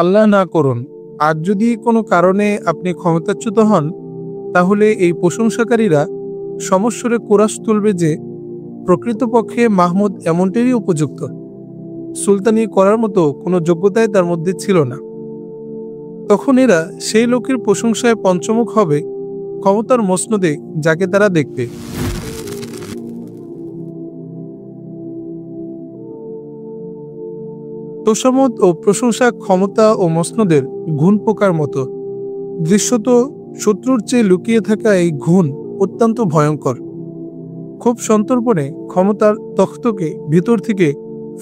আল্লাহ না করুন, আর যদি কোনো কারণে আপনি ক্ষমতাচ্যুত হন, তাহলে এই প্রশংসাকারীরা সমস্বরে কোরাস তুলবে যে প্রকৃতপক্ষে মাহমুদ এমনটারই উপযুক্ত। সুলতানি করার মতো কোনো যোগ্যতাই তার মধ্যে ছিল না। তখন এরা সেই লোকের প্রশংসায় পঞ্চমুখ হবে ক্ষমতার মসনদে, যাকে তারা দেখবে। তোষামত ও প্রশংসা ক্ষমতা ও মসনদের ঘুণ পোকার মতো। দৃশ্যত শত্রুর চেয়ে লুকিয়ে থাকা এই ঘুণ অত্যন্ত ভয়ঙ্কর। খুব সন্তর্পণে ক্ষমতার তখ্তকে ভিতর থেকে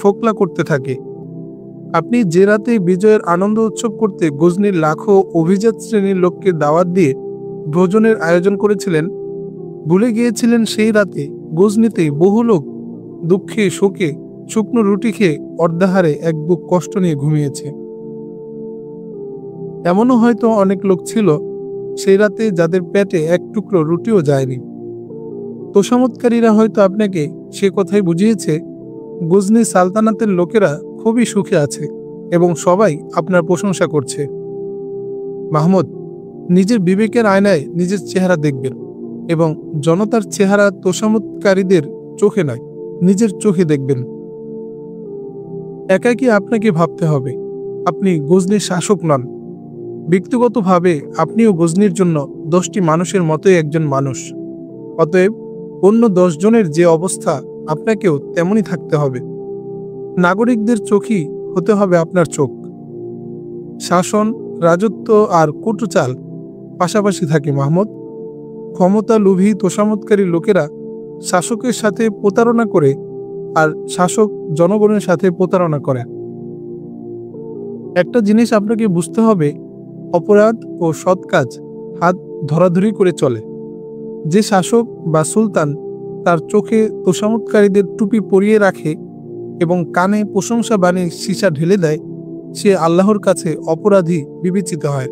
ফোকলা করতে থাকে। আপনি যে রাতে বিজয়ের আনন্দ উৎসব করতে গজনির লাখো অভিজাত শ্রেণীর লোককে দাওয়াত দিয়ে ভোজনের আয়োজন করেছিলেন, ভুলে গিয়েছিলেন সেই রাতে গজনিতে বহু লোক দুঃখে শোকে শুকনো রুটি খেয়ে অর্ধাহারে এক বুক কষ্ট নিয়ে ঘুমিয়েছে। এমনও হয়তো অনেক লোক ছিল সেই রাতে যাদের পেটে এক টুকরো রুটিও যায়নি। তোষামতকারীরা হয়তো আপনাকে সে কথাই বুঝিয়েছে গজনি সালতানাতের লোকেরা খুবই সুখে আছে এবং সবাই আপনার প্রশংসা করছে। মাহমুদ, নিজের বিবেকের আয়নায় নিজের চেহারা দেখবেন এবং জনতার চেহারা তোষামতকারীদের চোখে নয়, নিজের চোখে দেখবেন। একাকী আপনাকে ভাবতে হবে আপনি গজনির শাসক নন। ব্যক্তিগতভাবে আপনিও গজনির জন্য 10টি মানুষের মতোই একজন মানুষ। অতএব অন্য 10 জনের যে অবস্থা, আপনাকেও তেমনই থাকতে হবে। নাগরিকদের চোখই হতে হবে আপনার চোখ। শাসন, রাজত্ব আর কুটুচাল পাশাপাশি থাকে মাহমুদ। ক্ষমতা লোভী তোষামতকারী লোকেরা শাসকের সাথে প্রতারণা করে, আর শাসক জনগণের সাথে প্রতারণা করে। একটা জিনিস আপনাকে বুঝতে হবে, অপরাধ ও সৎ কাজ হাত ধরাধরি করে চলে। যে শাসক বা সুলতান তার চোখে তোষামতকারীদের টুপি পরিয়ে রাখে এবং কানে প্রশংসা বাণীর সীসা ঢেলে দেয়, সে আল্লাহর কাছে অপরাধী বিবেচিত হয়।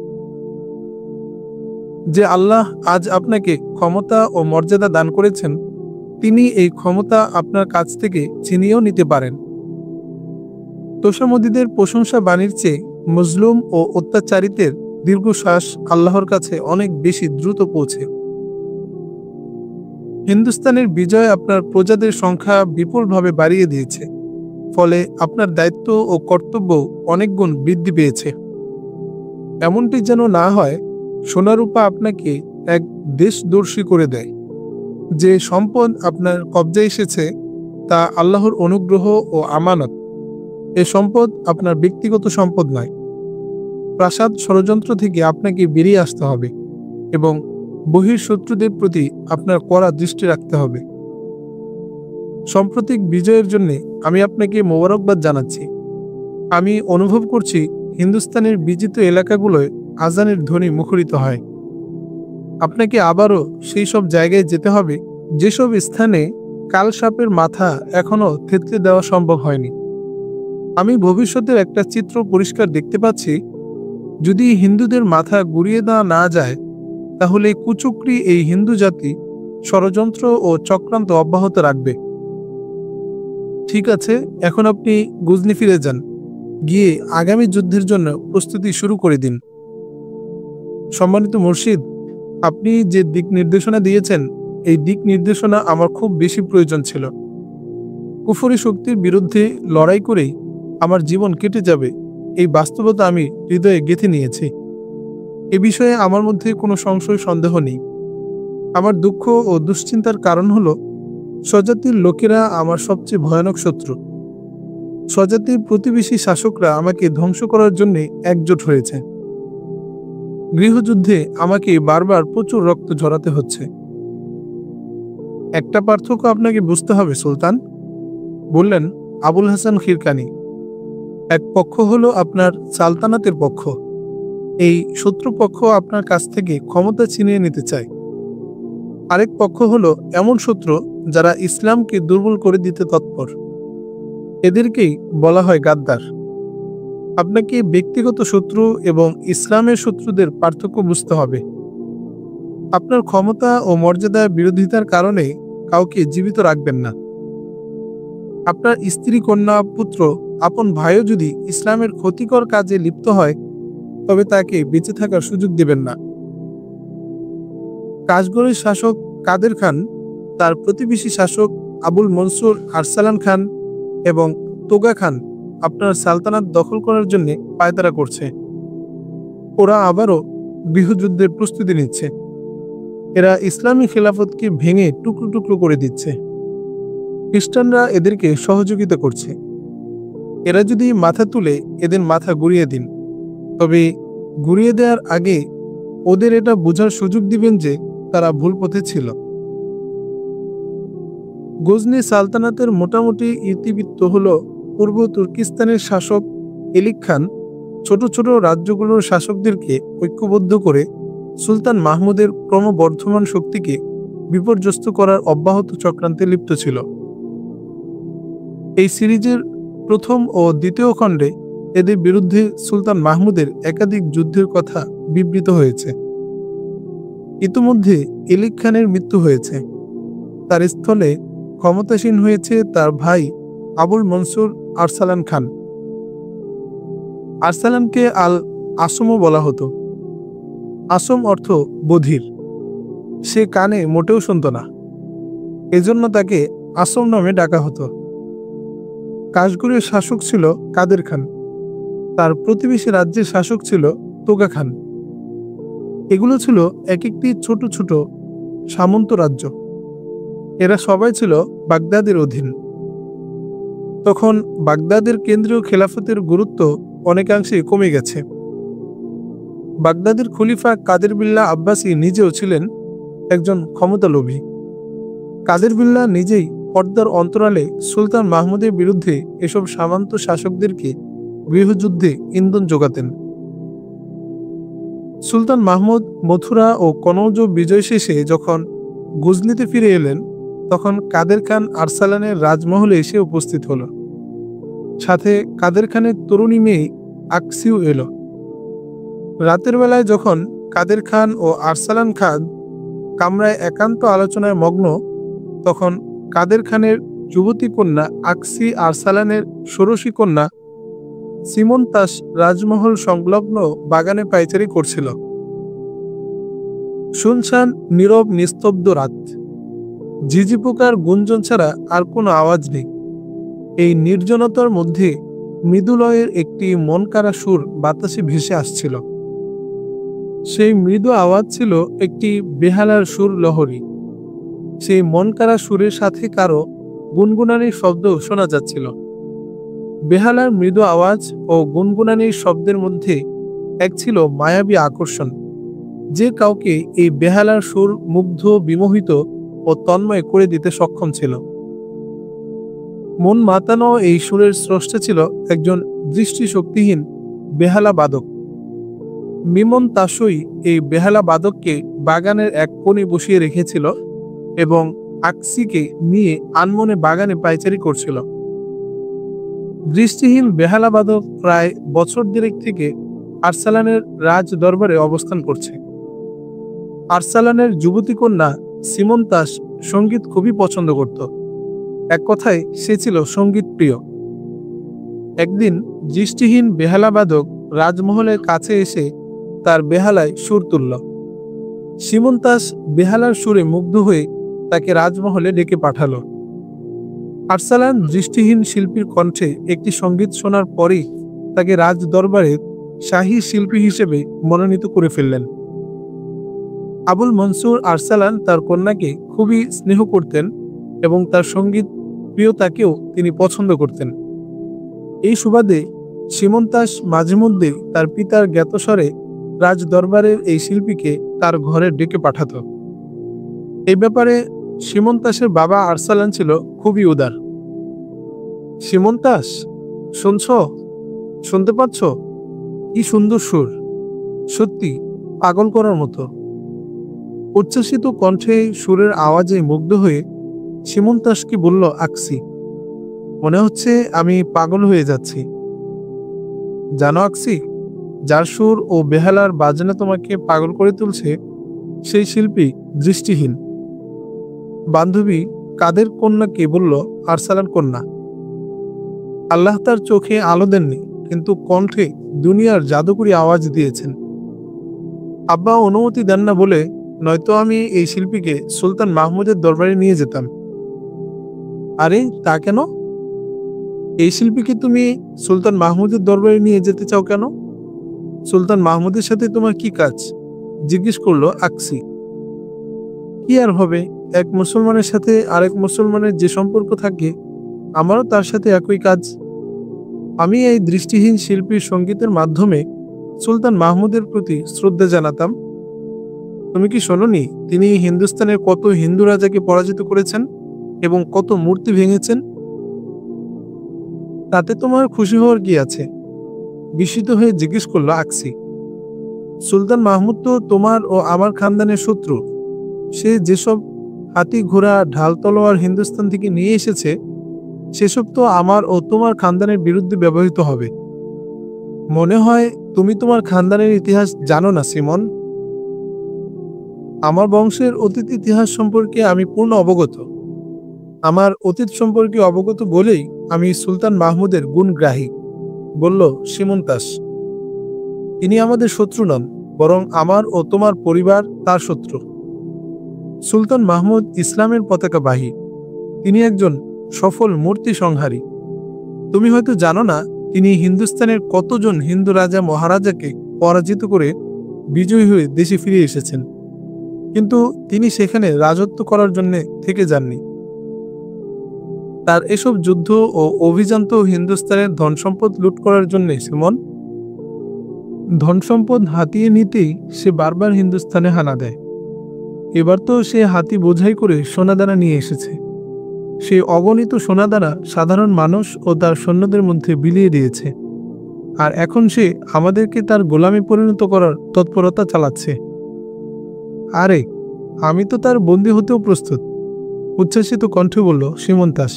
যে আল্লাহ আজ আপনাকে ক্ষমতা ও মর্যাদা দান করেছেন, তিনি এই ক্ষমতা আপনার কাছ থেকে ছিনিয়েও নিতে পারেন। তোষামতীদের প্রশংসা বাণীর চেয়ে মজলুম ও অত্যাচারিতের দীর্ঘশ্বাস আল্লাহর কাছে অনেক বেশি দ্রুত পৌঁছে। হিন্দুস্তানের বিজয় আপনার প্রজাদের সংখ্যা বিপুলভাবে বাড়িয়ে দিয়েছে, ফলে আপনার দায়িত্ব ও কর্তব্য অনেক গুণ বৃদ্ধি পেয়েছে। এমনটি যেন না হয় সোনারূপা আপনাকে এক দেশদর্শী করে দেয়। যে সম্পদ আপনার কবজায় এসেছে তা আল্লাহর অনুগ্রহ ও আমানত। এ সম্পদ আপনার ব্যক্তিগত সম্পদ নয়। প্রাসাদ ষড়যন্ত্র থেকে আপনাকে বেরিয়ে আসতে হবে এবং বহিঃশত্রুদের প্রতি আপনার কড়া দৃষ্টি রাখতে হবে। সাম্প্রতিক বিজয়ের জন্য আমি আপনাকে মোবারকবাদ জানাচ্ছি। আমি অনুভব করছি হিন্দুস্তানের বিজিত এলাকাগুলোয় আজানের ধ্বনি মুখরিত হয়। আপনাকে আবারও সেই সব জায়গায় যেতে হবে যেসব স্থানে কালসাপের মাথা এখনো থেতলে দেওয়া সম্ভব হয়নি। আমি ভবিষ্যতের একটা চিত্র পরিষ্কার দেখতে পাচ্ছি। যদি হিন্দুদের মাথা গুড়িয়ে দেওয়া না যায়, তাহলে কুচক্রী এই হিন্দু জাতি ষড়যন্ত্র ও চক্রান্ত অব্যাহত রাখবে। ঠিক আছে, এখন আপনি গজনি ফিরে যান, গিয়ে আগামী যুদ্ধের জন্য প্রস্তুতি শুরু করে দিন। সম্মানিত মুর্শিদ, আপনি যে দিক নির্দেশনা দিয়েছেন, এই দিক নির্দেশনা আমার খুব বেশি প্রয়োজন ছিল। কুফরি শক্তির বিরুদ্ধে লড়াই করেই আমার জীবন কেটে যাবে, এই বাস্তবতা আমি হৃদয়ে গেঁথে নিয়েছি। এ বিষয়ে আমার মধ্যে কোনো সংশয় সন্দেহ নেই। আমার দুঃখ ও দুশ্চিন্তার কারণ হলো স্বজাতির লোকেরা আমার সবচেয়ে ভয়ানক শত্রু। স্বজাতির প্রতিবেশী শাসকরা আমাকে ধ্বংস করার জন্য একজোট হয়েছে। গৃহযুদ্ধে আমাকে বারবার প্রচুর রক্ত ঝরাতে হচ্ছে। একটা পার্থক্য আপনাকে বুঝতে হবে সুলতান, বললেন আবুল হাসান খিরকানি। এক পক্ষ হলো আপনার সালতানাতের পক্ষ। এই শত্রুপক্ষ আপনার কাছ থেকে ক্ষমতা ছিনিয়ে নিতে চায়। আরেক পক্ষ হলো এমন শত্রু যারা ইসলামকে দুর্বল করে দিতে তৎপর। এদেরকেই বলা হয় গাদ্দার। আপনাকে ব্যক্তিগত শত্রু এবং ইসলামের শত্রুদের পার্থক্য বুঝতে হবে। আপনার ক্ষমতা ও মর্যাদার বিরোধিতার কারণে কাউকে জীবিত রাখবেন না। আপনার স্ত্রী, কন্যা, পুত্র, আপন ভাইও যদি ইসলামের ক্ষতিকর কাজে লিপ্ত হয় তবে তাকে বেঁচে থাকার সুযোগ দেবেন না। কাশগড়ের শাসক কাদের খান তার প্রতিবেশী শাসক আবুল মনসুর আরসালান খান এবং তোগা খান আপনার সালতানাত দখল করার জন্য পায়তারা করছে। ওরা আবারও গৃহযুদ্ধের প্রস্তুতি নিচ্ছে। এরা ইসলামী খেলাফতকে ভেঙে টুকরো টুকরো করে দিচ্ছে। খ্রিস্টানরা এদেরকে সহযোগিতা করছে। এরা যদি মাথা তুলে এদের মাথা ঘুরিয়ে দিন, তবে ঘুরিয়ে দেওয়ার আগে ওদের এটা বোঝার সুযোগ দিবেন যে তারা ভুল পথে ছিল। গজনি সালতানাতের মোটামুটি ইতিবৃত্ত হল পূর্ব তুর্কিস্তানের শাসক এলিক খান ছোট ছোট রাজ্যগুলোর শাসকদেরকে ঐক্যবদ্ধ করে সুলতান মাহমুদের ক্রমবর্ধমান শক্তিকে বিপর্যস্ত করার অব্যাহত চক্রান্তে লিপ্ত ছিল। এই সিরিজের প্রথম ও দ্বিতীয় খণ্ডে এদের বিরুদ্ধে সুলতান মাহমুদের একাধিক যুদ্ধের কথা বিবৃত হয়েছে। ইতিমধ্যে এলিক খানের মৃত্যু হয়েছে। তার স্থলে ক্ষমতাসীন হয়েছে তার ভাই আবুল মনসুর আরসালান খান। আরসালানকে আল আসমও বলা হতো। আসম অর্থ বধির। সে কানে মোটেও শুনত না, এজন্য তাকে আসম নামে ডাকা হতো। কাশগড়ের শাসক ছিল কাদের খান। তার প্রতিবেশী রাজ্যের শাসক ছিল তোগা খান। এগুলো ছিল এক একটি ছোট ছোট সামন্ত রাজ্য। এরা সবাই ছিল বাগদাদের অধীন। তখন বাগদাদের কেন্দ্রীয় খেলাফতের গুরুত্ব অনেকাংশে কমে গেছে। বাগদাদের খলিফা কাদের বিল্লাহ আব্বাসী নিজেও ছিলেন একজন ক্ষমতালোভী। কাদের বিল্লাহ নিজেই পর্দার অন্তরালে সুলতান মাহমুদের বিরুদ্ধে এসব সামন্ত শাসকদেরকে গৃহযুদ্ধে ইন্ধন যোগাতেন। সুলতান মাহমুদ মথুরা ও কনৌজ বিজয় শেষে যখন গজনিতে ফিরে এলেন, তখন কাদের খান আরসালানের রাজমহলে এসে উপস্থিত হল। সাথে কাদের খানের তরুণী মেয়ে আকসিও এলো। রাতের বেলায় যখন কাদের খান ও আরসালান খান কামরায় একান্ত আলোচনায় মগ্ন, তখন কাদের খানের যুবতী কন্যা আকসি আরসালানের ষোড়শী কন্যা সিমনতাস রাজমহল সংলগ্ন বাগানে পায়চারি করছিল। শুনশান নীরব নিস্তব্ধ রাত, ঝিঝি পোকার গুঞ্জন ছাড়া আর কোনো আওয়াজ নেই। এই নির্জনতার মধ্যে মৃদুলয়ের একটি মনকাড়া সুর বাতাসে ভেসে আসছিল। সেই মৃদু আওয়াজ ছিল একটি বেহালার সুর লহরী। সেই মনকাড়া সুরের সাথে কারো গুনগুনানির শব্দ শোনা যাচ্ছিল। বেহালার মৃদু আওয়াজ ও গুনগুনানির শব্দের মধ্যে এক ছিল মায়াবী আকর্ষণ, যে কাউকে এই বেহালার সুর মুগ্ধ, বিমোহিত ও তন্ময় করে দিতে সক্ষম ছিল। মন মাতানো এই সুরের স্রষ্টা ছিল একজন দৃষ্টিশক্তিহীন বেহালা বাদক। মিমন তাসই এই বেহালা বাদককে বাগানের এক কোণে বসিয়ে রেখেছিল এবং আকসিকে নিয়ে আনমনে বাগানে পায়চারি করছিল। দৃষ্টিহীন বেহালা বাদক প্রায় বছর দেড়েক থেকে আরসালানের রাজ দরবারে অবস্থান করছে। আরসালানের যুবতী কন্যা সিমনতাস সঙ্গীত খুবই পছন্দ করত। এক কথায় সে ছিল সঙ্গীত প্রিয়। একদিন দৃষ্টিহীন বেহালা বাদক রাজমহলের কাছে এসে তার বেহালায় সুর তুলল। সিমনতাস বেহালার সুরে মুগ্ধ হয়ে তাকে রাজমহলে ডেকে পাঠালো। আরসালান দৃষ্টিহীন শিল্পীর কণ্ঠে একটি সঙ্গীত শোনার পরেই তাকে রাজ দরবারের শাহী শিল্পী হিসেবে মনোনীত করে ফেললেন। আবুল মনসুর আরসালান তার কন্যাকে খুবই স্নেহ করতেন এবং তার সঙ্গীত প্রিয়তাকেও তিনি পছন্দ করতেন। এই সুবাদে সিমনতাস মাঝে মধ্যে তার পিতার জ্ঞাতসারে রাজ দরবারের এই শিল্পীকে তার ঘরে ডেকে পাঠাত। এই ব্যাপারে সিমনতাসের বাবা আরসালান ছিল খুবই উদার। সিমনতাস, শুনছ? শুনতে পাচ্ছ? কি সুন্দর সুর, সত্যি পাগল করার মতো। উচ্ছ্বসিত কণ্ঠে সুরের আওয়াজে মুগ্ধ হয়ে সিমনতাসকে বলল আকসি, মনে হচ্ছে আমি পাগল হয়ে যাচ্ছি। জানো আকসি, যার সুর ও বেহালার বাজনা তোমাকে পাগল করে তুলছে সেই শিল্পী দৃষ্টিহীন। বান্ধবী কাদের কন্যাকে বলল আরসালান কন্যা, আল্লাহ তার চোখে আলো দেননি, কিন্তু কণ্ঠে দুনিয়ার জাদুকরী আওয়াজ দিয়েছেন। আব্বা অনুমতি দেন না বলে নয়তো আমি এই শিল্পীকে সুলতান মাহমুদের দরবারে নিয়ে যেতাম। আরে তা কেন? এই শিল্পীকে তুমি সুলতান মাহমুদের দরবারে নিয়ে যেতে চাও কেন? সুলতান মাহমুদের সাথে তোমার কি কাজ? জিজ্ঞেস করলো আকসি। কি আর হবে, এক মুসলমানের সাথে আরেক মুসলমানের যে সম্পর্ক থাকে, আমারও তার সাথে একই কাজ। আমি এই দৃষ্টিহীন শিল্পীর সঙ্গীতের মাধ্যমে সুলতান মাহমুদের প্রতি শ্রদ্ধা জানাতাম। তুমি কি শোনোনি তিনি হিন্দুস্তানের কত হিন্দু রাজাকে পরাজিত করেছেন এবং কত মূর্তি ভেঙেছেন? তাতে তোমার খুশি হওয়ার কি আছে? বিস্মিত হয়ে জিজ্ঞেস করলো আকসি। সুলতান মাহমুদ তো তোমার ও আমার খানদানের শত্রু। সে যেসব হাতি ঘোড়া ঢাল তলোয়ার হিন্দুস্তান থেকে নিয়ে এসেছে, সেসব তো আমার ও তোমার খানদানের বিরুদ্ধে ব্যবহৃত হবে। মনে হয় তুমি তোমার খানদানের ইতিহাস জানো না সিমন। আমার বংশের অতীত ইতিহাস সম্পর্কে আমি পূর্ণ অবগত। আমার অতীত সম্পর্কে অবগত বলেই আমি সুলতান মাহমুদের গুণগ্রাহী, বলল সীমন্তাস। তিনি আমাদের শত্রু নন, বরং আমার ও তোমার পরিবার তার শত্রু। সুলতান মাহমুদ ইসলামের পতাকাবাহী। তিনি একজন সফল মূর্তি সংহারী। তুমি হয়তো জানো না, তিনি হিন্দুস্তানের কতজন হিন্দু রাজা মহারাজাকে পরাজিত করে বিজয়ী হয়ে দেশে ফিরে এসেছেন, কিন্তু তিনি সেখানে রাজত্ব করার জন্য থেকে যাননি। তার এসব যুদ্ধ ও অভিযান তো হিন্দুস্তানের ধনসম্পদ লুট করার জন্য। সিমন, ধনসম্পদ হাতিয়ে নিতেই সে বারবার হিন্দুস্তানে হানা দেয়। এবার তো সে হাতি বোঝাই করে সোনাদানা নিয়ে এসেছে। সে অগণিত সোনাদানা সাধারণ মানুষ ও তার সৈন্যদের মধ্যে বিলিয়ে দিয়েছে, আর এখন সে আমাদেরকে তার গোলামে পরিণত করার তৎপরতা চালাচ্ছে। আরে আমি তো তার বন্দী হতেও প্রস্তুত, উচ্ছ্বাসিত কণ্ঠে বলল সীমন্তাস।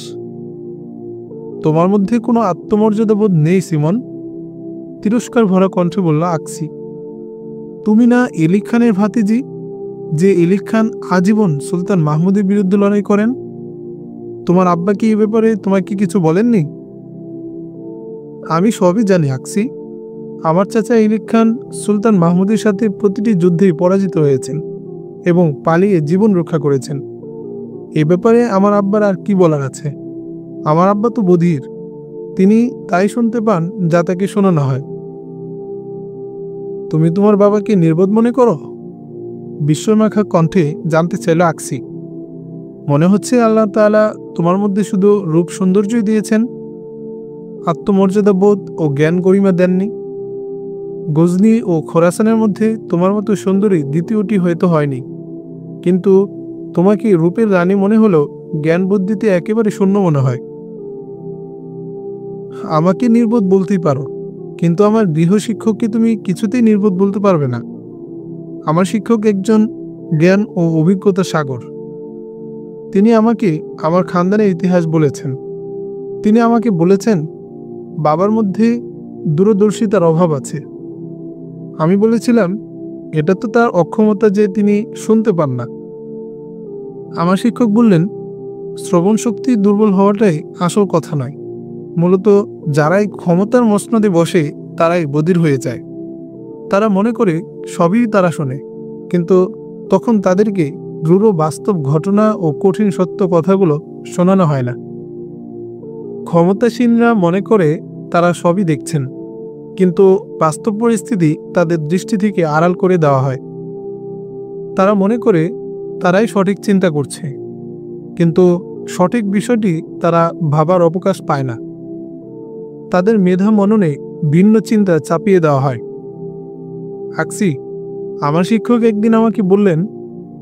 তোমার মধ্যে কোনো আত্মমর্যাদা বোধ নেই সিমন, তিরস্কার ভরা কণ্ঠে বলল আকসি। তুমি না এলিক খানের ভাতিজি, যে এলিক খান আজীবন সুলতান মাহমুদের বিরুদ্ধে লড়াই করেন? তোমার আব্বা কি এ ব্যাপারে তোমাকে কিছু বলেননি? আমি সবই জানি আকসি। আমার চাচা এলিক খান সুলতান মাহমুদের সাথে প্রতিটি যুদ্ধেই পরাজিত হয়েছেন এবং পালিয়ে জীবন রক্ষা করেছেন। এ ব্যাপারে আমার আব্বার আর কি বলার আছে? আমার আব্বা তো বধির, তিনি তাই শুনতে পান যা তাকে শোনানো হয়। তুমি তোমার বাবাকে নির্বোধ মনে করো? বিস্ময়মাখা কণ্ঠে জানতে চাইল আকসি। মনে হচ্ছে আল্লাহ তাআলা তোমার মধ্যে শুধু রূপ সৌন্দর্যই দিয়েছেন, আত্মমর্যাদা বোধ ও জ্ঞান গরিমা দেননি। গজনি ও খোরাসানের মধ্যে তোমার মতো সুন্দরী দ্বিতীয়টি হয়তো হয়নি, কিন্তু তোমাকে রূপের রানী মনে হলো জ্ঞান বুদ্ধিতে একেবারে শূন্য মনে হয়। আমাকে নির্বোধ বলতেই পারো, কিন্তু আমার গৃহশিক্ষককে তুমি কিছুতেই নির্বোধ বলতে পারবে না। আমার শিক্ষক একজন জ্ঞান ও অভিজ্ঞতার সাগর। তিনি আমাকে আমার খানদানের ইতিহাস বলেছেন। তিনি আমাকে বলেছেন বাবার মধ্যে দূরদর্শিতার অভাব আছে। আমি বলেছিলাম এটা তো তার অক্ষমতা যে তিনি শুনতে পান না। আমার শিক্ষক বললেন শ্রবণ শক্তি দুর্বল হওয়াটাই আসল কথা নয়, মূলত যারাই ক্ষমতার মসনদে বসে তারাই বধির হয়ে যায়। তারা মনে করে সবই তারা শোনে, কিন্তু তখন তাদেরকে রূঢ় বাস্তব ঘটনা ও কঠিন সত্য কথাগুলো শোনানো হয় না। ক্ষমতাসীনরা মনে করে তারা সবই দেখছেন, কিন্তু বাস্তব পরিস্থিতি তাদের দৃষ্টি থেকে আড়াল করে দেওয়া হয়। তারা মনে করে তারাই সঠিক চিন্তা করছে, কিন্তু সঠিক বিষয়টি তারা ভাবার অবকাশ পায় না। তাদের মেধা মননে ভিন্ন চিন্তা চাপিয়ে দেওয়া হয়। আকসি, আমার শিক্ষক একদিন আমাকে বললেন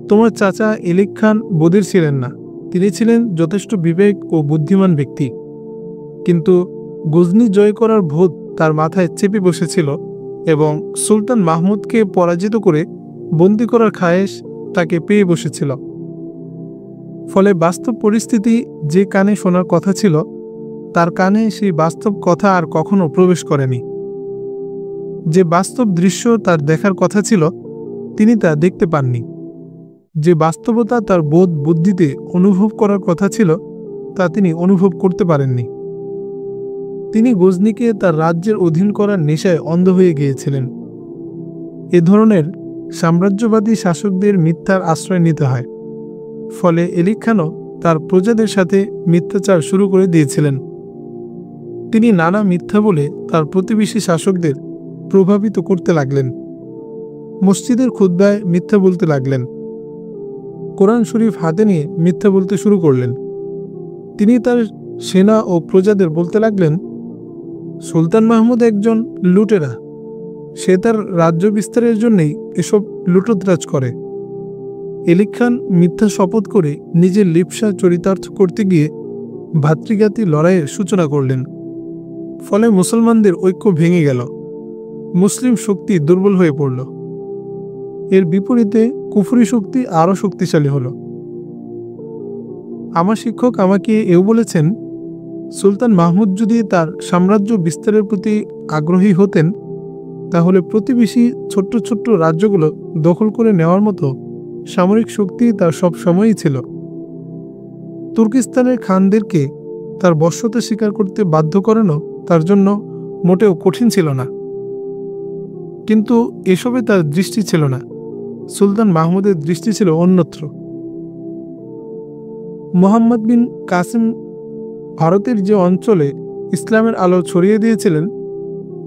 তোমার চাচা এলিক খান বধির ছিলেন না, তিনি ছিলেন যথেষ্ট বিবেক ও বুদ্ধিমান ব্যক্তি, কিন্তু গজনি জয় করার ভূত তার মাথায় চেপে বসেছিল এবং সুলতান মাহমুদকে পরাজিত করে বন্দী করার খায়েশ তাকে পেয়ে বসেছিল। ফলে বাস্তব পরিস্থিতি যে কানে শোনার কথা ছিল, তার কানে সেই বাস্তব কথা আর কখনো প্রবেশ করেনি। যে বাস্তব দৃশ্য তার দেখার কথা ছিল, তিনি তা দেখতে পাননি। যে বাস্তবতা তার বোধ বুদ্ধিতে অনুভব করার কথা ছিল, তা তিনি অনুভব করতে পারেননি। তিনি গজনিকে তার রাজ্যের অধীন করার নেশায় অন্ধ হয়ে গিয়েছিলেন। এ ধরনের সাম্রাজ্যবাদী শাসকদের মিথ্যার আশ্রয় নিতে হয়। ফলে এলিক খানও তার প্রজাদের সাথে মিথ্যাচার শুরু করে দিয়েছিলেন। তিনি নানা মিথ্যা বলে তার প্রতিবেশী শাসকদের প্রভাবিত করতে লাগলেন। মসজিদের খুতবায় মিথ্যা বলতে লাগলেন। কোরআন শরীফ হাতে নিয়ে মিথ্যা বলতে শুরু করলেন। তিনি তার সেনা ও প্রজাদের বলতে লাগলেন, সুলতান মাহমুদ একজন লুটেরা, সে তার রাজ্য বিস্তারের জন্যই এসব লুটোতরাজ করে। এলিক খান মিথ্যা শপথ করে নিজের লিপ্সা চরিতার্থ করতে গিয়ে ভাতৃঘাতী লড়াইয়ের সূচনা করলেন। ফলে মুসলমানদের ঐক্য ভেঙে গেল, মুসলিম শক্তি দুর্বল হয়ে পড়ল। এর বিপরীতে কুফরি শক্তি আরও শক্তিশালী হল। আমার শিক্ষক আমাকে এও বলেছেন, সুলতান মাহমুদ যদি তার সাম্রাজ্য বিস্তারের প্রতি আগ্রহী হতেন তাহলে প্রতিবেশী ছোট্ট ছোট্ট রাজ্যগুলো দখল করে নেওয়ার মতো সামরিক শক্তি তার সব সময়ই ছিল। তুর্কিস্তানের খানদেরকে তার বশ্যতা স্বীকার করতে বাধ্য করানো তার জন্য মোটেও কঠিন ছিল না। কিন্তু এসবে তার দৃষ্টি ছিল না। সুলতান মাহমুদের দৃষ্টি ছিল অন্যত্র। মোহাম্মদ বিন কাসিম ভারতের যে অঞ্চলে ইসলামের আলো ছড়িয়ে দিয়েছিলেন,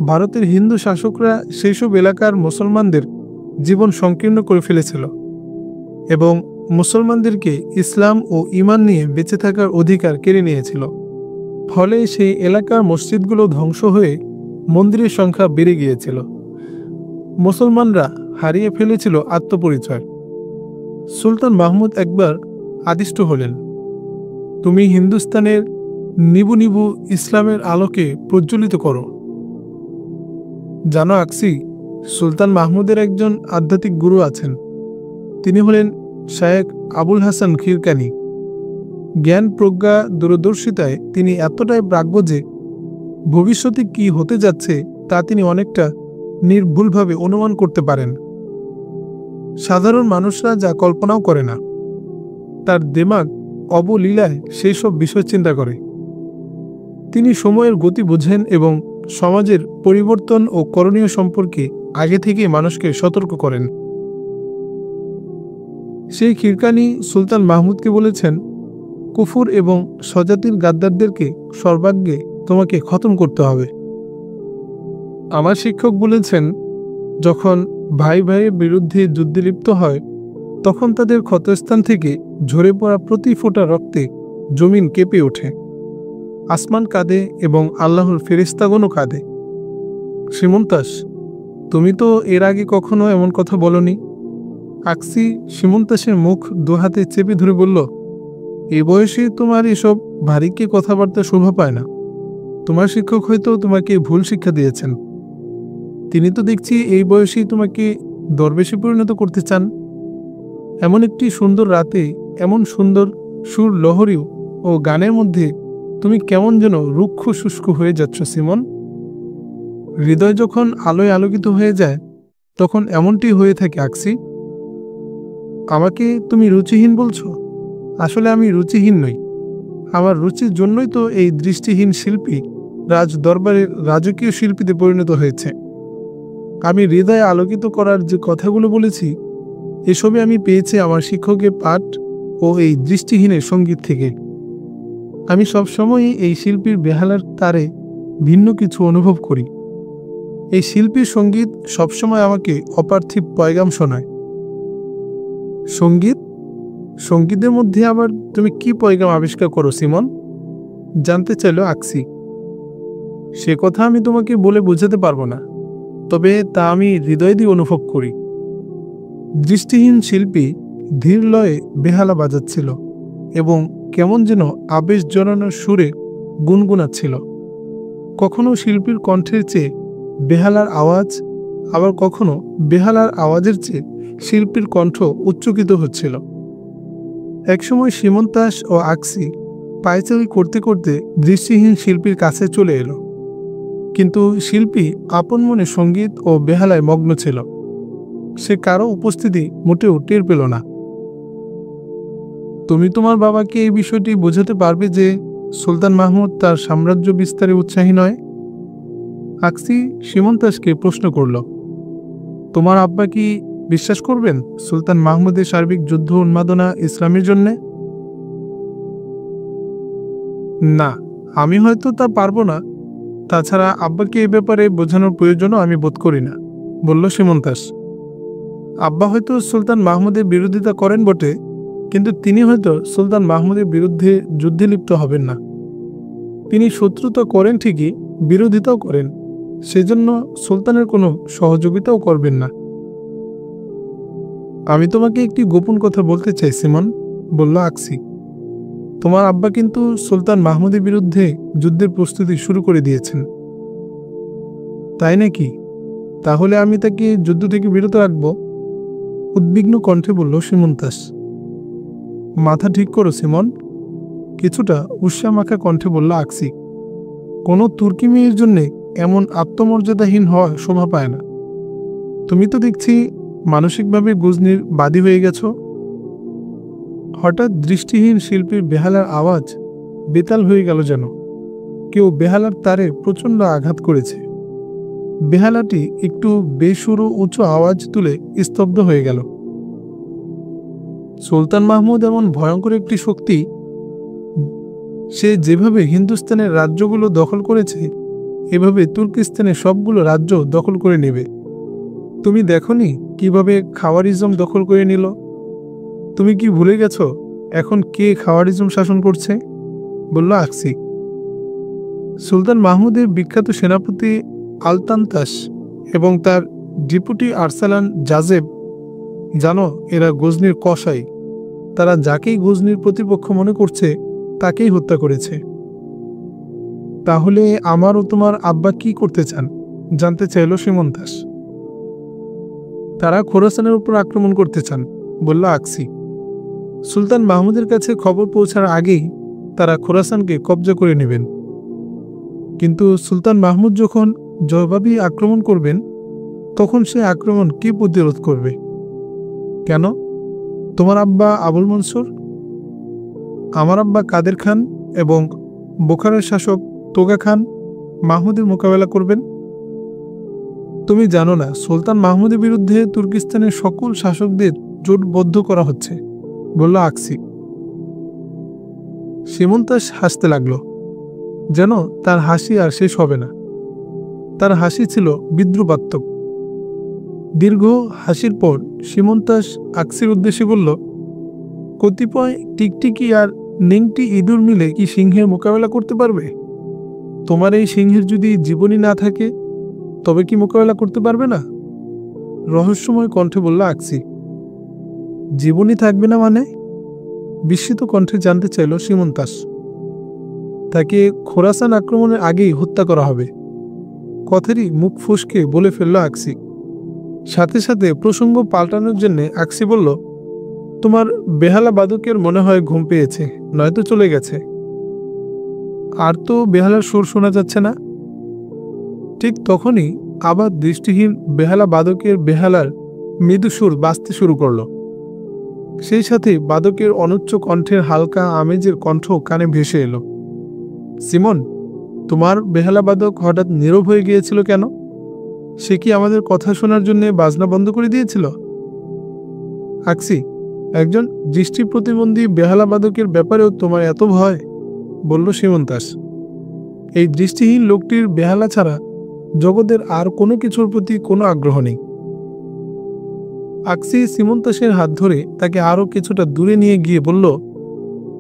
ভারতের হিন্দু শাসকরা সেই সব এলাকার মুসলমানদের জীবন সংকীর্ণ করে ফেলেছিল এবং মুসলমানদেরকে ইসলাম ও ঈমান নিয়ে বেঁচে থাকার অধিকার কেড়ে নিয়েছিল। ফলে সেই এলাকার মসজিদগুলো ধ্বংস হয়ে মন্দিরের সংখ্যা বেড়ে গিয়েছিল। মুসলমানরা হারিয়ে ফেলেছিল আত্মপরিচয়। সুলতান মাহমুদ একবার আদিষ্ট হলেন, তুমি হিন্দুস্তানের নিবু নিবু ইসলামের আলোকে প্রজ্বলিত করো। জানো আকসি, সুলতান মাহমুদের একজন আধ্যাত্মিক গুরু আছেন। তিনি হলেন শায়েখ আবুল হাসান খিরকানি। জ্ঞান প্রজ্ঞা দূরদর্শিতায় তিনি এতটাই প্রাজ্ঞ যে ভবিষ্যতে কি হতে যাচ্ছে তা তিনি অনেকটা নির্ভুলভাবে অনুমান করতে পারেন। সাধারণ মানুষরা যা কল্পনাও করে না। তার দিমাগ অবলীলায় সেই সব বিষয় চিন্তা করে। তিনি সময়ের গতি বোঝেন এবং সমাজের পরিবর্তন ও করণীয় সম্পর্কে আগে থেকে মানুষকে সতর্ক করেন। সেই খিরকানি সুলতান মাহমুদকে বলেছেন, কুফর এবং স্বজাতির গাদ্দারদেরকে সর্বাগ্রে তোমাকে খতম করতে হবে। আমার শিক্ষক বলেছেন, যখন ভাই ভাইয়ের বিরুদ্ধে যুদ্ধে লিপ্ত হয় তখন তাদের ক্ষতস্থান থেকে ঝরে পড়া প্রতি ফোঁটা রক্তে জমিন কেঁপে ওঠে। আসমান কাঁদে এবং আল্লাহর ফেরেশতাগণও কাঁদে। সীমন্তাস, তুমি তো এর আগে কখনো এমন কথা বলনি। আকসি সীমন্তাসের মুখ দুহাতে চেপে ধরে বলল, এই বয়সে তোমার এসব ভারীকে কথাবার্তা শোভা পায় না। তোমার শিক্ষক হয়তো তোমাকে ভুল শিক্ষা দিয়েছেন। তিনি তো দেখছি এই বয়সেই তোমাকে দরবেশে পরিণত করতে চান। এমন একটি সুন্দর রাতে এমন সুন্দর সুর লহরী ও গানের মধ্যে তুমি কেমন যেন রুক্ষ শুষ্ক হয়ে যাচ্ছ সিমন। হৃদয় যখন আলোয় আলোকিত হয়ে যায় তখন এমনটি হয়ে থাকে আকসি। আমাকে তুমি রুচিহীন বলছো? আসলে আমি রুচিহীন নই। আমার রুচির জন্যই তো এই দৃষ্টিহীন শিল্পী রাজ দরবারের রাজকীয় শিল্পীতে পরিণত হয়েছে। আমি হৃদয় আলোকিত করার যে কথাগুলো বলেছি এসবে আমি পেয়েছি আমার শিক্ষকের পাঠ ও এই দৃষ্টিহীনের সঙ্গীত থেকে। আমি সবসময়ই এই শিল্পীর বেহালার তারে ভিন্ন কিছু অনুভব করি। এই শিল্পীর সঙ্গীত সবসময় আমাকে অপার্থিব পয়গাম শোনায়। সঙ্গীত? সঙ্গীতের মধ্যে আবার তুমি কি পয়গাম আবিষ্কার করো সিমন? জানতে চাইল আকসি। সে কথা আমি তোমাকে বলে বোঝাতে পারবো না, তবে তা আমি হৃদয় দিয়ে অনুভব করি। দৃষ্টিহীন শিল্পী ধীর লয়ে বেহালা বাজাচ্ছিল এবং কেমন যেন আবেশ জড়ানোর সুরে গুনগুনাচ্ছিল। কখনো শিল্পীর কণ্ঠের চেয়ে বেহালার আওয়াজ, আবার কখনো বেহালার আওয়াজের চেয়ে শিল্পীর কণ্ঠ উচ্চকিত হচ্ছিল। একসময় সীমন্তাস ও আকসি পায়চারি করতে করতে দৃষ্টিহীন শিল্পীর কাছে চলে এলো, কিন্তু শিল্পী আপন মনে সঙ্গীত ও বেহালায় মগ্ন ছিল। সে কারো উপস্থিতি মোটেও টের পেল না। তুমি তোমার বাবাকে এই বিষয়টি বোঝাতে পারবে যে সুলতান মাহমুদ তার সাম্রাজ্য বিস্তারে উৎসাহী নয়? আকসি সীমন্তাসকে প্রশ্ন করল, তোমার আব্বা কি বিশ্বাস করবেন সুলতান মাহমুদের সার্বিক যুদ্ধ উন্মাদনা ইসলামের জন্যে? না, আমি হয়তো তা পারবো না। তাছাড়া আব্বাকে এ ব্যাপারে বোঝানোর প্রয়োজনও আমি বোধ করি না, বলল সীমন্তাস। আব্বা হয়তো সুলতান মাহমুদের বিরোধিতা করেন বটে, কিন্তু তিনি হয়তো সুলতান মাহমুদের বিরুদ্ধে যুদ্ধে লিপ্ত হবেন না। তিনি শত্রুতা করেন ঠিকই, বিরোধিতাও করেন, সেজন্য সুলতানের কোনো সহযোগিতাও করবেন না। আমি তোমাকে একটি গোপন কথা বলতে চাই সিমন, বলল আকসি। তোমার আব্বা কিন্তু সুলতান মাহমুদের বিরুদ্ধে যুদ্ধের প্রস্তুতি শুরু করে দিয়েছেন। তাই নাকি? তাহলে আমি তাকে যুদ্ধ থেকে বিরত রাখব, উদ্বিগ্ন কণ্ঠে বলল সীমন্তাস। মাথা ঠিক করো সিমন, কিছুটা উৎসাহমাখা কণ্ঠে বলল আকসি। কোনো তুর্কি মেয়ের জন্যে এমন আত্মমর্যাদাহীন হওয়া শোভা পায় না। তুমি তো দেখছি মানসিকভাবে গজনির বাদী হয়ে গেছ। হঠাৎ দৃষ্টিহীন শিল্পীর বেহালার আওয়াজ বেতাল হয়ে গেল, যেন কেউ বেহালার তারে প্রচণ্ড আঘাত করেছে। বেহালাটি একটু বেসুরো উঁচু আওয়াজ তুলে স্তব্ধ হয়ে গেল। সুলতান মাহমুদ এমন ভয়ঙ্কর একটি শক্তি, সে যেভাবে হিন্দুস্তানের রাজ্যগুলো দখল করেছে, এভাবে তুর্কিস্তানের সবগুলো রাজ্য দখল করে নেবে। তুমি দেখনি কিভাবে খাওয়ারিজম দখল করে নিল? তুমি কি ভুলে গেছ এখন কে খাওয়ারিজম শাসন করছে? বলল আকসি। সুলতান মাহমুদের বিখ্যাত সেনাপতি আলতান্তাস এবং তার ডেপুটি আরসালান জাজেব, জানো এরা গজনির কসাই। তারা যাকেই গজনির প্রতিপক্ষ মনে করছে তাকেই হত্যা করেছে। তাহলে আমার ও তোমার আব্বা কি করতে চান, জানতে চাইল সীমন্তাস। তারা খোরাসানের উপর আক্রমণ করতে চান, বলল আকসি। সুলতান মাহমুদের কাছে খবর পৌঁছার আগেই তারা খোরাসানকে কব্জা করে নেবেন। কিন্তু সুলতান মাহমুদ যখন জবাবি আক্রমণ করবেন, তখন সে আক্রমণ কে প্রতিরোধ করবে? কেন? তোমার আব্বা আবুল মনসুর, আমার আব্বা কাদের খান এবং বোখারার শাসক তোগা খান মাহমুদের মোকাবেলা করবেন। তুমি জানো না সুলতান মাহমুদের বিরুদ্ধে তুর্কিস্তানের সকল শাসকদের জোটবদ্ধ করা হচ্ছে, বলল আকসি। সীমন্তাস হাসতে লাগল, যেন তার হাসি আর শেষ হবে না। তার হাসি ছিল বিদ্রুপাত্মক। দীর্ঘ হাসির পর সীমন্তাস আকসির উদ্দেশ্যে বলল, কতিপয় টিকটিকি আর নেংটি ইঁদুর মিলে কি সিংহের মোকাবেলা করতে পারবে? তোমার এই সিংহের যদি জীবনী না থাকে, তবে কি মোকাবেলা করতে পারবে না? রহস্যময় কণ্ঠে বলল আকসি। জীবনী থাকবে না মানে? বিস্মিত কণ্ঠে জানতে চাইল সীমন্তাস। তাকে খোরাসান আক্রমণের আগেই হত্যা করা হবে, কথারই মুখ ফসকে বলে ফেলল আকসি। সাথে সাথে প্রসঙ্গ পাল্টানোর জন্য আকসি বলল, তোমার বেহালা বাদকের মনে হয় ঘুম পেয়েছে, নয়তো চলে গেছে। আর তো বেহালার সুর শোনা যাচ্ছে না। ঠিক তখনই আবার দৃষ্টিহীন বেহালা বাদকের বেহালার মৃদু সুর বাজতে শুরু করল। সেই সাথে বাদকের অনুচ্চ কণ্ঠের হালকা আমেজের কণ্ঠ কানে ভেসে এলো। সিমন, তোমার বেহালা বাদক হঠাৎ নীরব হয়ে গিয়েছিল কেন? সে কি আমাদের কথা শোনার জন্য বাজনা বন্ধ করে দিয়েছিল? আকসি, একজন দৃষ্টি প্রতিবন্ধী বেহালা বাদকের ব্যাপারেও তোমার এত ভয়? বলল সীমন্তাস। এই দৃষ্টিহীন লোকটির বেহালা ছাড়া জগতের আর কোনো কিছুর প্রতি কোনো আগ্রহ নেই। আকসি সীমন্তাসের হাত ধরে তাকে আরও কিছুটা দূরে নিয়ে গিয়ে বলল,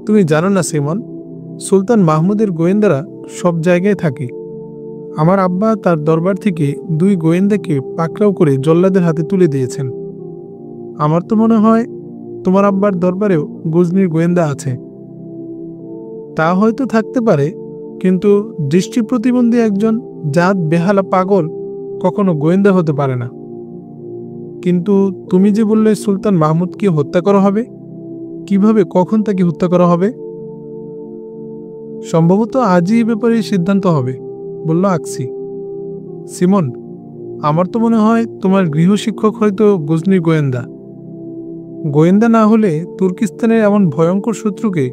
তুমি জানো না সিমন, সুলতান মাহমুদের গোয়েন্দারা সব জায়গায় থাকে। আমার আব্বা তার দরবার থেকে 2 গোয়েন্দাকে পাকড়াও করে জল্লাদের হাতে তুলে দিয়েছেন। আমার তো মনে হয় তোমার আব্বার দরবারেও গজনির গোয়েন্দা আছে। তা হয়তো থাকতে পারে, কিন্তু দৃষ্টি প্রতিবন্ধী একজন জাত বেহালা পাগল কখনো গোয়েন্দা হতে পারে না। কিন্তু তুমি যে বললে সুলতান মাহমুদকে হত্যা করা হবে, কিভাবে, কখন তাকে হত্যা করা হবে? সম্ভবত আজই এই ব্যাপারে সিদ্ধান্ত হবে, বলল আকসি। সিমন, আমার তো মনে হয় তোমার গৃহশিক্ষক হয়তো গজনির গোয়েন্দা। গোয়েন্দা না হলে তুর্কিস্তানের এমন ভয়ঙ্কর শত্রুকে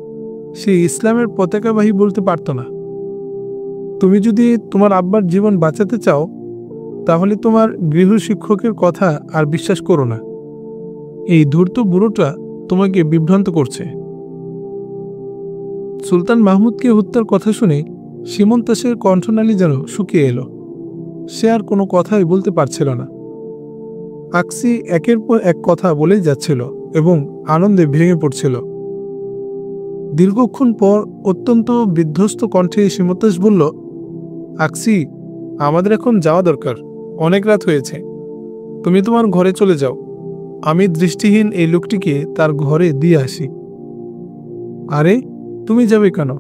সে ইসলামের পতাকাবাহী বলতে পারত না। তুমি যদি তোমার আব্বার জীবন বাঁচাতে চাও তাহলে তোমার গৃহশিক্ষকের কথা আর বিশ্বাস করো না। এই ধূর্ত বুড়োটা তোমাকে বিভ্রান্ত করছে। সুলতান মাহমুদকে হত্যার কথা শুনে সীমন্তাসের কণ্ঠনালী যেন শুকিয়ে এলো। সে আর কোনো কথাই বলতে পারছিল না। আকসি একের পর এক কথা বলেই যাচ্ছিল এবং আনন্দে ভেঙে পড়ছিল। দীর্ঘক্ষণ পর অত্যন্ত বিধ্বস্ত কণ্ঠে সীমন্তাস বলল, আকসি, আমাদের এখন যাওয়া দরকার। অনেক রাত হয়েছে। তুমি তোমার ঘরে চলে যাও। আমি দৃষ্টিহীন এই লোকটিকে তার ঘরে দিয়ে আসি। আরে, তুমি যাবে কেন?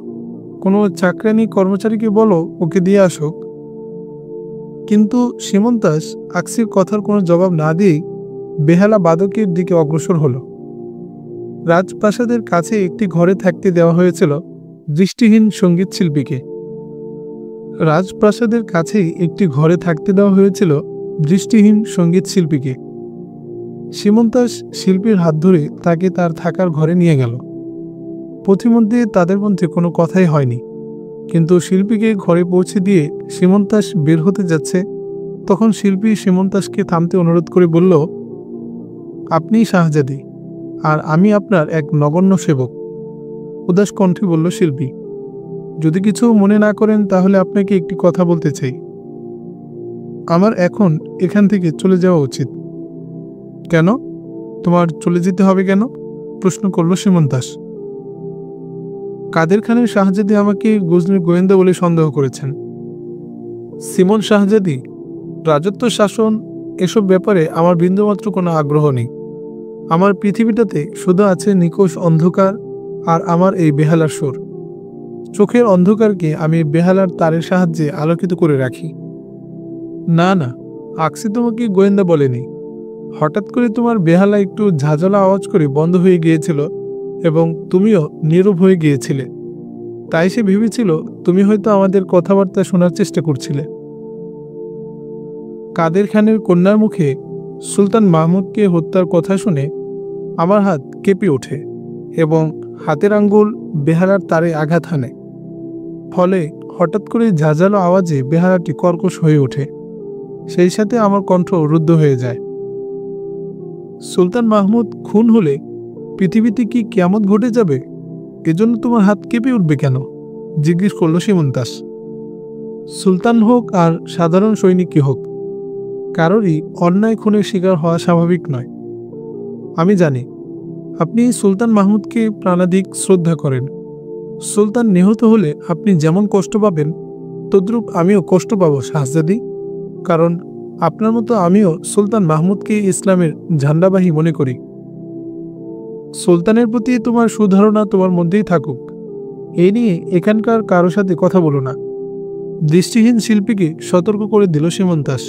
কোনো চাকরানি কর্মচারীকে বলো ওকে দিয়ে আসুক। কিন্তু সীমন্তাস আকসির কথার কোনো জবাব না দিয়েই বেহালা বাদকের দিকে অগ্রসর হলো। রাজপ্রাসাদের কাছে একটি ঘরে থাকতে দেওয়া হয়েছিল দৃষ্টিহীন সঙ্গীত শিল্পীকে। রাজপ্রাসাদের কাছেই একটি ঘরে থাকতে দেওয়া হয়েছিল দৃষ্টিহীন সঙ্গীত শিল্পীকে। সীমন্তাস শিল্পীর হাত ধরে তাকে তার থাকার ঘরে নিয়ে গেল। পথিমধ্যে তাদের মধ্যে কোনো কথাই হয়নি। কিন্তু শিল্পীকে ঘরে পৌঁছে দিয়ে সীমন্তাস বের হতে যাচ্ছে, তখন শিল্পী সীমন্তাসকে থামতে অনুরোধ করে বলল, আপনিই শাহজাদি, আর আমি আপনার এক নগণ্য সেবক। উদাস কণ্ঠে বলল শিল্পী। যদি কিছু মনে না করেন তাহলে আপনাকে একটি কথা বলতে চাই। আমার এখন এখান থেকে চলে যাওয়া উচিত। কেন? তোমার চলে যেতে হবে কেন? প্রশ্ন করল সীমন্তাস। কাদের খানের শাহজাদি আমাকে গজনির গোয়েন্দা বলে সন্দেহ করেছেন। সিমন শাহজাদি, রাজত্ব, শাসন এসব ব্যাপারে আমার বিন্দুমাত্র কোনো আগ্রহ নেই। আমার পৃথিবীটাতে শুধু আছে নিকোষ অন্ধকার আর আমার এই বেহালার সুর। চোখের অন্ধকারকে আমি বেহালার তারের সাহায্যে আলোকিত করে রাখি। না না, আকসি তোমাকে গোয়েন্দা বলেনি। হঠাৎ করে তোমার বেহালা একটু ঝাঁঝালো আওয়াজ করে বন্ধ হয়ে গিয়েছিল এবং তুমিও নীরব হয়ে গিয়েছিলে। তাই সে ভেবেছিল তুমি হয়তো আমাদের কথাবার্তা শোনার চেষ্টা করছিলে। কাদের খানের কন্যার মুখে সুলতান মাহমুদকে হত্যার কথা শুনে আমার হাত কেঁপে ওঠে এবং হাতের আঙ্গুল বেহালার তারে আঘাত হানে। ফলে হঠাৎ করে ঝাঁঝালো আওয়াজে বেহালাটি কর্কশ হয়ে ওঠে। সেই সাথে আমার কণ্ঠ রুদ্ধ হয়ে যায়। সুলতান মাহমুদ খুন হলে পৃথিবীতে কি কিয়ামত ঘটে যাবে? এজন্য তোমার হাত কেঁপে উঠবে কেন? জিজ্ঞেস করল সীমন্তাস। সুলতান হোক আর সাধারণ সৈনিকই হোক, কারোরই অন্যায় খুনের শিকার হওয়া স্বাভাবিক নয়। আমি জানি আপনি সুলতান মাহমুদকে প্রাণাধিক শ্রদ্ধা করেন। সুলতান নিহত হলে আপনি যেমন কষ্ট পাবেন তদ্রূপ আমিও কষ্ট পাব শাহজাদি, কারণ আপনার মতো আমিও সুলতান মাহমুদকে ইসলামের ঝান্ডাবাহী মনে করি। সুলতানের প্রতি তোমার সুধারণা তোমার মধ্যেই থাকুক। এই নিয়ে এখানকার কারো সাথে কথা বলো না। দৃষ্টিহীন শিল্পীকে সতর্ক করে দিল সীমন্তাস।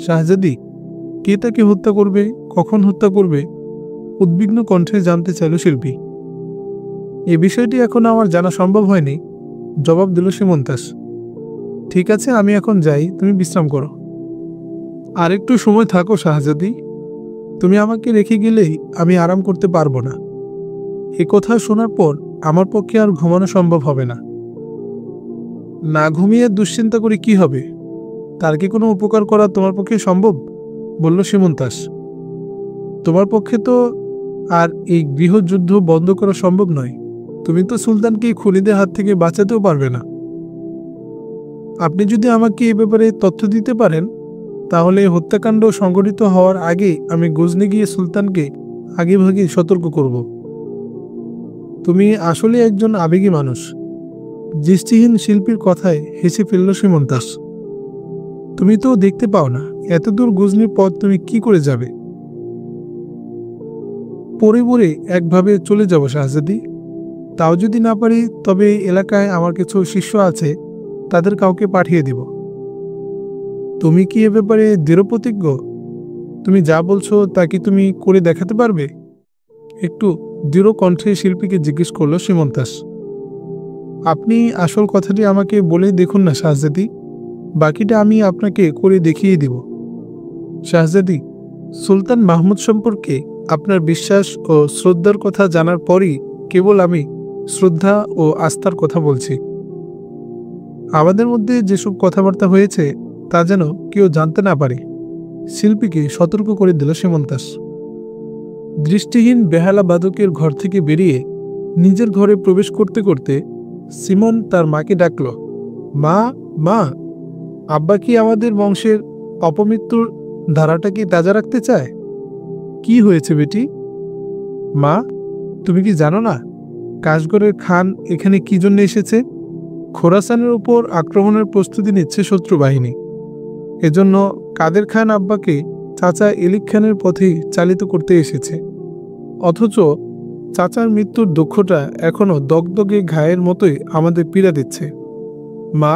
শাহজাদি, কে তাকে হত্যা করবে, কখন হত্যা করবে, উদ্বিগ্ন কণ্ঠে জানতে চাইল শিল্পী। এ বিষয়টি এখন আমার জানা সম্ভব হয়নি, জবাব দিল সীমন্তাস। ঠিক আছে, আমি এখন যাই, তুমি বিশ্রাম করো। আর একটু সময় থাকো শাহজাদি। তুমি আমাকে রেখে গেলেই আমি আরাম করতে পারবো না। এ কথা শোনার পর আমার পক্ষে আর ঘুমানো সম্ভব হবে না। না ঘুমিয়ে দুশ্চিন্তা করে কি হবে? তার কি কোনো উপকার করা তোমার পক্ষে সম্ভব? বলল সীমন্তাস। তোমার পক্ষে তো আর এই গৃহযুদ্ধ বন্ধ করা সম্ভব নয়। তুমি তো সুলতানকে খুনিদের হাত থেকে বাঁচাতেও পারবে না। আপনি যদি আমাকে এ ব্যাপারে তথ্য দিতে পারেন তাহলে হত্যাকাণ্ড সংঘটিত হওয়ার আগে আমি গজনি গিয়ে সুলতানকে আগেভাগে সতর্ক করব। তুমি আসলে একজন আবেগী মানুষ। দৃষ্টিহীন শিল্পীর কথায় হেসে ফেলল সীমন্তাস। তুমি তো দেখতে পাও না এতদূর গজনির পথ তুমি কি করে যাবে? পরে পরে একভাবে চলে যাব শাহজাদি। তাও যদি না পারি তবে এলাকায় আমার কিছু শিষ্য আছে, তাদের কাউকে পাঠিয়ে দিব। তুমি কি এ ব্যাপারে দৃঢ়প্রতিজ্ঞ? তুমি যা বলছো তা কি তুমি করে দেখাতে পারবে? একটু দৃঢ় কণ্ঠে শিল্পীকে জিজ্ঞেস করল সীমন্তাস। আপনি আসল কথাটি আমাকে বলেই দেখুন না শাহজাদি, বাকিটা আমি আপনাকে করে দেখিয়ে দিব। শাহজাদি, সুলতান মাহমুদ সম্পর্কে আপনার বিশ্বাস ও শ্রদ্ধার কথা জানার পরই কেবল আমি শ্রদ্ধা ও আস্থার কথা বলছি। আমাদের মধ্যে যেসব কথাবার্তা হয়েছে তা যেন কেউ জানতে না পারে, শিল্পীকে সতর্ক করে দিল সীমন্তাস। দৃষ্টিহীন বেহালা বাদকের ঘর থেকে বেরিয়ে নিজের ঘরে প্রবেশ করতে করতে সিমন তার মাকে ডাকল, মা, মা, আব্বা কি আমাদের বংশের অপমৃত্যুর ধারাটা কি তাজা রাখতে চায়? কি হয়েছে বেটি? মা, তুমি কি জানো না কাশগড়ের খান এখানে কি জন্য এসেছে? খোরাসানের উপর আক্রমণের প্রস্তুতি নিচ্ছে শত্রু বাহিনী। এজন্য কাদের খান আব্বাকে চাচা এলিক খানের পথে চালিত করতে এসেছে। অথচ চাচার মৃত্যুর দুঃখটা এখনো দগদগে ঘায়ের মতোই আমাদের পীড়া দিচ্ছে। মা,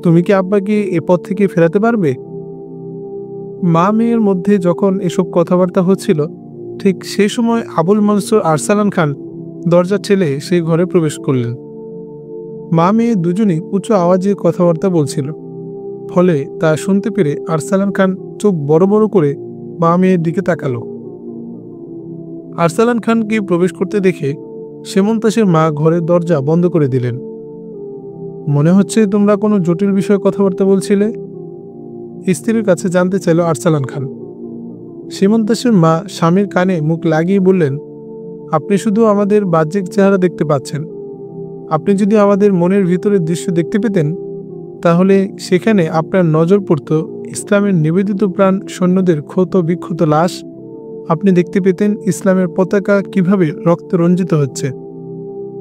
তুমি কি আব্বাকে এ পথ থেকে ফেরাতে পারবে? মা মেয়ের মধ্যে যখন এসব কথাবার্তা হচ্ছিল, ঠিক সেই সময় আবুল মনসুর আরসালান খান দরজা ঠেলে সেই ঘরে প্রবেশ করলেন। মা মেয়ে দুজনেই উঁচু আওয়াজে কথাবার্তা বলছিল, ফলে তা শুনতে পেরে আরসালান খান চোখ বড় বড় করে মা মেয়ের দিকে তাকালো। আরসালান খানকে প্রবেশ করতে দেখে সীমন্তাসের মা ঘরের দরজা বন্ধ করে দিলেন। মনে হচ্ছে তোমরা কোনো জটিল বিষয়ে কথাবার্তা বলছিলে, স্ত্রীর কাছে জানতে চাইল আরসালান খান। সীমন্তাসের মা স্বামীর কানে মুখ লাগিয়ে বললেন, আপনি শুধু আমাদের বাহ্যিক চেহারা দেখতে পাচ্ছেন। আপনি যদি আমাদের মনের ভিতরের দৃশ্য দেখতে পেতেন, তাহলে সেখানে আপনার নজর পড়ত ইসলামের নিবেদিত প্রাণ সৈন্যদের ক্ষত বিক্ষত লাশ। আপনি দেখতে পেতেন ইসলামের পতাকা কিভাবে রক্তে রঞ্জিত হচ্ছে।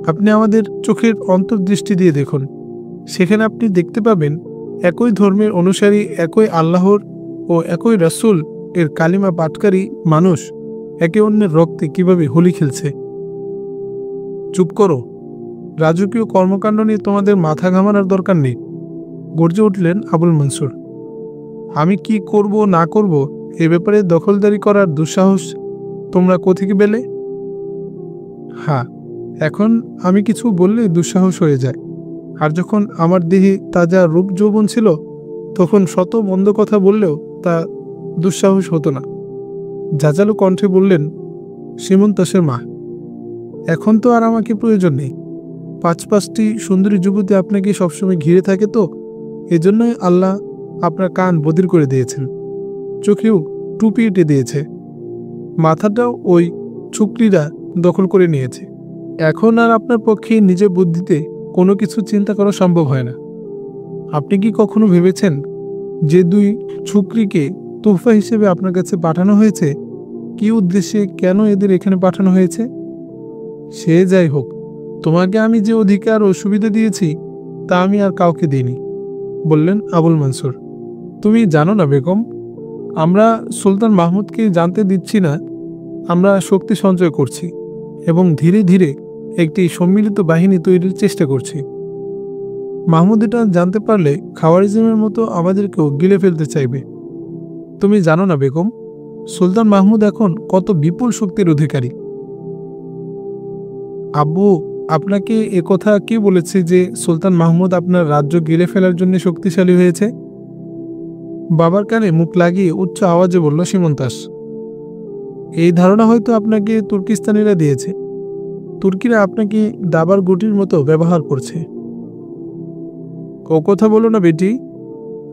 আপনি আমাদের চোখের অন্তর্দৃষ্টি দিয়ে দেখুন, সেখানে আপনি দেখতে পাবেন একই ধর্মের অনুসারী, একই আল্লাহর ও একই রাসূল এর কালিমা পাঠকারী মানুষ একে অন্যের রক্তে কিভাবে হোলি খেলছে। চুপ করো, রাজকীয় কর্মকাণ্ড নিয়ে তোমাদের মাথা ঘামানোর দরকার নেই, গর্জে উঠলেন আবুল মনসুর। আমি কি করব না করব এ ব্যাপারে দখলদারি করার দুঃসাহস তোমরা কোত্থেকে পেলে? হ্যাঁ, এখন আমি কিছু বললে দুঃসাহস হয়ে যায়, আর যখন আমার দেহে তাজা রূপ যৌবন ছিল তখন শত মন্দ কথা বললেও তা দুঃসাহস হতো না, ঝাঁঝালো কণ্ঠে বললেন সীমন্তাসের মা। এখন তো আর আমাকে প্রয়োজন নেই। ৫টি সুন্দরী যুবতী আপনাকে সবসময় ঘিরে থাকে, তো এজন্যই আল্লাহ আপনার কান বধির করে দিয়েছেন, চোখেও টুপি এঁটে দিয়েছে, মাথাটাও ওই ছুকরিরা দখল করে নিয়েছে। এখন আর আপনার পক্ষে নিজের বুদ্ধিতে কোনো কিছু চিন্তা করা সম্ভব হয় না। আপনি কি কখনো ভেবেছেন যে ২ ছুকরিকে তোহফা হিসেবে আপনার কাছে পাঠানো হয়েছে? কি উদ্দেশ্যে, কেন এদের এখানে পাঠানো হয়েছে? সে যাই হোক, তোমাকে আমি যে অধিকার ও সুবিধা দিয়েছি তা আমি আর কাউকে দিইনি, বললেন আবুল মনসুর। তুমি জানো না বেগম, আমরা সুলতান মাহমুদকে জানতে দিচ্ছি না আমরা শক্তি সঞ্চয় করছি এবং ধীরে ধীরে একটি সম্মিলিত বাহিনী তৈরির চেষ্টা করছি। মাহমুদ এটা জানতে পারলে খাওয়ারিজমের মতো আমাদেরকেও গিলে ফেলতে চাইবে। তুমি জানো না বেগম, সুলতান মাহমুদ এখন কত বিপুল শক্তির অধিকারী। আব্বু, আপনাকে একথা কে বলেছে যে সুলতান মাহমুদ আপনার রাজ্য গিলে ফেলার জন্য শক্তিশালী হয়েছে? বাবার কানে মুখ লাগিয়ে উচ্চ আওয়াজে বলল সীমন্তাস। এই ধারণা হয়তো আপনাকে তুর্কিস্তানিরা দিয়েছে। তুর্কিরা আপনাকে দাবার গুটির মতো ব্যবহার করছে। ও কথা বলো না বেটি,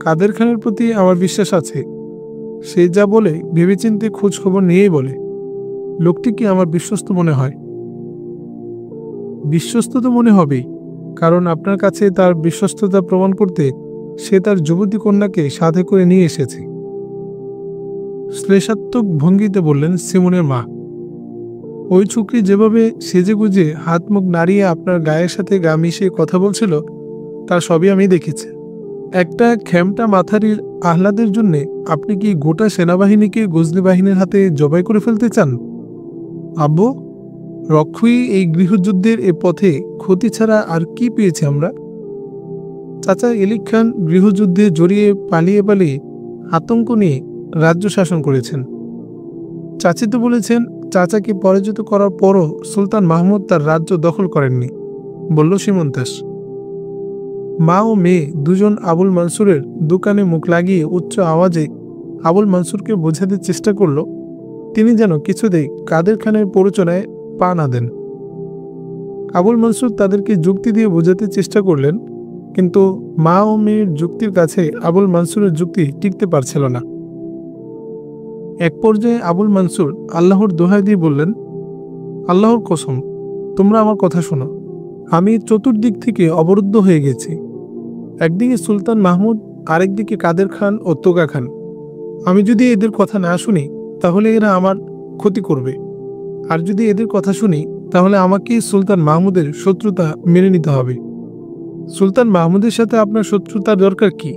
কাদের খানের প্রতি আমার বিশ্বাস আছে। সে যা বলে ভেবেচিন্তে খোঁজ খবর নিয়েই বলে। লোকটি কি আমার বিশ্বস্ত মনে হয়? বিশ্বস্ত তো মনে হবেই, কারণ আপনার কাছে তার বিশ্বস্ততা প্রমাণ করতে সে তার যুবতী কন্যাকে সাথে করে নিয়ে এসেছে। শ্লেষাত্মক ভঙ্গিতে বললেন সিমনের মা। ওই ছুকরি যেভাবে সেজেগুজে হাত মুখ নাড়িয়ে আপনার গায়ের সাথে গা মিশিয়ে কথা বলছিল, তার সবই আমি দেখেছি। একটা খেমটা মাথারির আহ্লাদের জন্যে আপনি কি গোটা সেনাবাহিনীকে গজনি বাহিনীর হাতে জবাই করে ফেলতে চান? আব্বু, রক্ষই এই গৃহযুদ্ধের এ পথে ক্ষতি ছাড়া আর কি পেয়েছি আমরা? চাচা এলিক খান গৃহযুদ্ধে জড়িয়ে পালিয়ে পালিয়ে আতঙ্ক নিয়ে রাজ্য শাসন করেছেন। চাচি তো বলেছেন চাচাকে পরাজিত করার পরও সুলতান মাহমুদ তার রাজ্য দখল করেননি, বলল সীমন্তাস। মা ও মেয়ে দুজন আবুল মনসুরের দোকানে মুখ লাগিয়ে উচ্চ আওয়াজে আবুল মনসুরকে বোঝাতে চেষ্টা করল তিনি যেন কিছুতেই কাদের খানের প্ররোচনায় পা না দেন। আবুল মনসুর তাদেরকে যুক্তি দিয়ে বোঝাতে চেষ্টা করলেন কিন্তু মা ও মেয়ের যুক্তির কাছে আবুল মানসুরের যুক্তি টিকতে পারছিল না। এক পর্যায়ে আবুল মানসুর আল্লাহর দোহাই দিয়ে বললেন, আল্লাহর কসম, তোমরা আমার কথা শোনো। আমি চতুর্দিক থেকে অবরুদ্ধ হয়ে গেছি। একদিকে সুলতান মাহমুদ, আরেকদিকে কাদের খান ও তোগা খান। আমি যদি এদের কথা না শুনি তাহলে এরা আমার ক্ষতি করবে, আর যদি এদের কথা শুনি তাহলে আমাকে সুলতান মাহমুদের শত্রুতা মেনে নিতে হবে। সুলতান মাহমুদের সাথে আপনার শত্রুতার দরকার কি?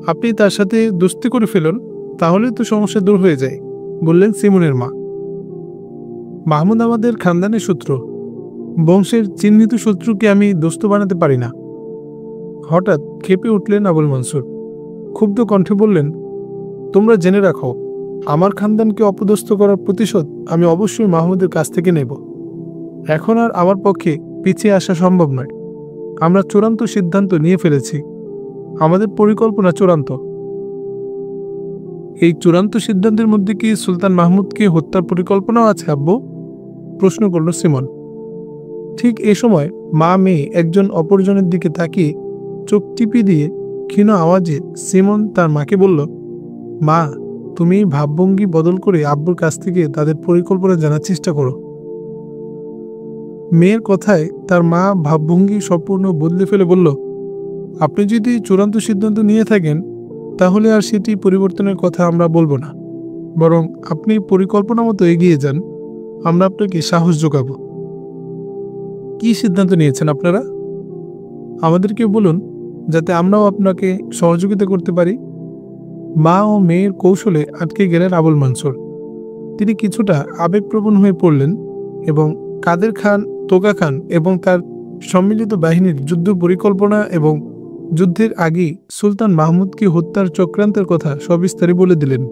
আপনি তার সাথে দোস্তি করে ফেলুন, তাহলে তো সমস্যা দূর হয়ে যায়, বললেন সিমনের মা। মাহমুদ আমাদের খানদানের শত্রু, বংশের চিহ্নিত শত্রুকে আমি দোস্ত বানাতে পারি না। হঠাৎ ক্ষেপে উঠলেন আবুল মানসুর। ক্ষুব্ধ কণ্ঠে বললেন, তোমরা জেনে রাখো, আমার খানদানকে অপদস্থ করার প্রতিশোধ আমি অবশ্যই মাহমুদের কাছ থেকে নেব। এখন আর আমার পক্ষে পিছিয়ে আসা সম্ভব নয়। আমরা চূড়ান্ত সিদ্ধান্ত নিয়ে ফেলেছি। আমাদের পরিকল্পনা চূড়ান্ত। এই চূড়ান্ত সিদ্ধান্তের মধ্যে কি সুলতান মাহমুদকে হত্যার পরিকল্পনাও আছে আব্বু? প্রশ্ন করল সিমন। ঠিক এ সময় মা মেয়ে একজন অপরজনের দিকে তাকিয়ে চোখ টিপি দিয়ে ক্ষীণ আওয়াজে সিমন তার মাকে বলল, মা, তুমি ভাবভঙ্গি বদল করে আব্বুর কাছ থেকে তাদের পরিকল্পনা জানার চেষ্টা করো। মেয়ের কথায় তার মা ভাবভঙ্গি সম্পূর্ণ বদলে ফেলে বলল, আপনি যদি চূড়ান্ত সিদ্ধান্ত নিয়ে থাকেন তাহলে আর সেটি পরিবর্তনের কথা আমরা বলবো না, বরং আপনি পরিকল্পনা মতো এগিয়ে যান। আমরা আপনাকে সাহস যোগাবো। কি সিদ্ধান্ত নিয়েছেন আপনারা? আমাদেরকে বলুন, যাতে আমরাও আপনাকে সহযোগিতা করতে পারি। মা ও মেয়ের কৌশলে আটকে গেলেন আবুল মানসুর। তিনি কিছুটা আবেগপ্রবণ হয়ে পড়লেন এবং কাদের খান, তোগা খান এবং তার সম্মিলিত বাহিনীর যুদ্ধ পরিকল্পনা এবং যুদ্ধের আগেই সুলতান মাহমুদকে হত্যার চক্রান্তের কথা সবিস্তারে বলে দিলেন।